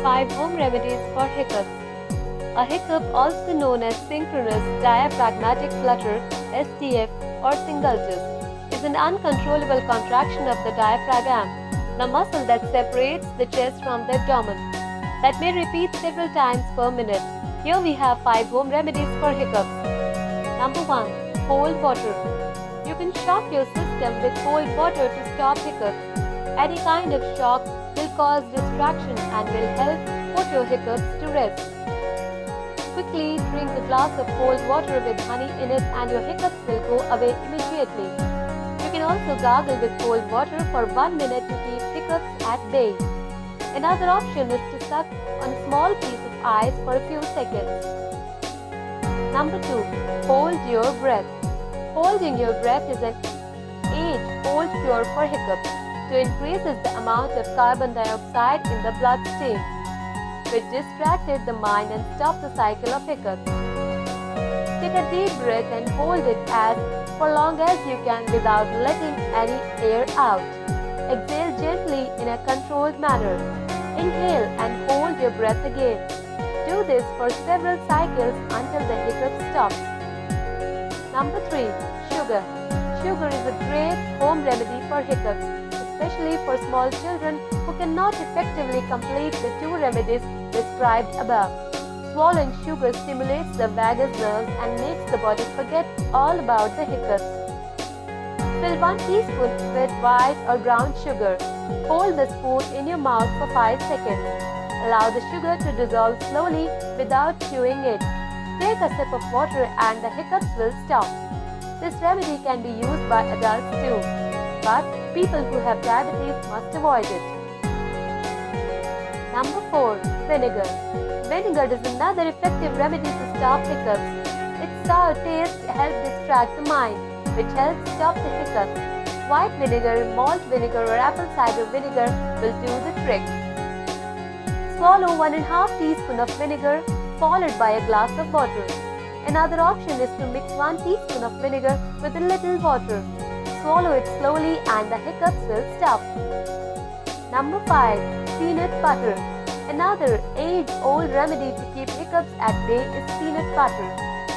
5 home remedies for hiccups. A hiccup, also known as synchronous diaphragmatic flutter (SDF) or syngultus, is an uncontrollable contraction of the diaphragm, the muscle that separates the chest from the abdomen, that may repeat several times per minute. Here we have 5 home remedies for hiccups. Number 1. Cold water. You can shock your system with cold water to stop hiccups. Any kind of shock will cause distraction and will help put your hiccups to rest. Quickly drink a glass of cold water with honey in it and your hiccups will go away immediately. You can also gargle with cold water for 1 minute to keep hiccups at bay. Another option is to suck on a small piece of ice for a few seconds. Number 2. Hold your breath. Holding your breath is an age-old cure for hiccups. To increases the amount of carbon dioxide in the bloodstream, which distracted the mind and stopped the cycle of hiccups. Take a deep breath and hold it as for long as you can without letting any air out. Exhale gently in a controlled manner. Inhale and hold your breath again. Do this for several cycles until the hiccup stops. Number 3. Sugar. Sugar is a great home remedy for hiccups, especially for small children who cannot effectively complete the 2 remedies described above. Swallowing sugar stimulates the vagus nerves and makes the body forget all about the hiccups. Fill 1 teaspoon with white or brown sugar. Hold the spoon in your mouth for 5 seconds. Allow the sugar to dissolve slowly without chewing it. Take a sip of water and the hiccups will stop. This remedy can be used by adults too, but people who have diabetes must avoid it. Number 4. Vinegar. Vinegar is another effective remedy to stop hiccups. Its sour taste helps distract the mind, which helps stop the hiccups. White vinegar, malt vinegar or apple cider vinegar will do the trick. Swallow 1½ teaspoon of vinegar followed by a glass of water. Another option is to mix 1 teaspoon of vinegar with a little water. Swallow it slowly and the hiccups will stop. Number 5. Peanut butter. Another age-old remedy to keep hiccups at bay is peanut butter.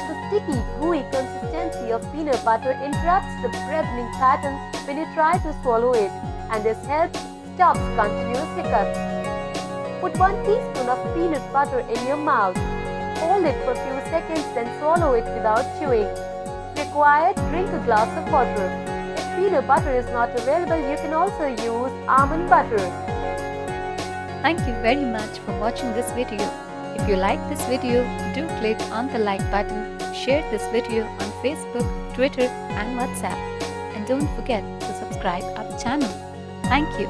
The sticky, gooey consistency of peanut butter interrupts the breathing pattern when you try to swallow it, and this helps stop continuous hiccups. Put 1 teaspoon of peanut butter in your mouth. Hold it for a few seconds, then swallow it without chewing. If required, drink a glass of water. If peanut butter is not available, you can also use almond butter. Thank you very much for watching this video. If you like this video, do click on the like button, share this video on Facebook, Twitter and WhatsApp. And don't forget to subscribe our channel. Thank you.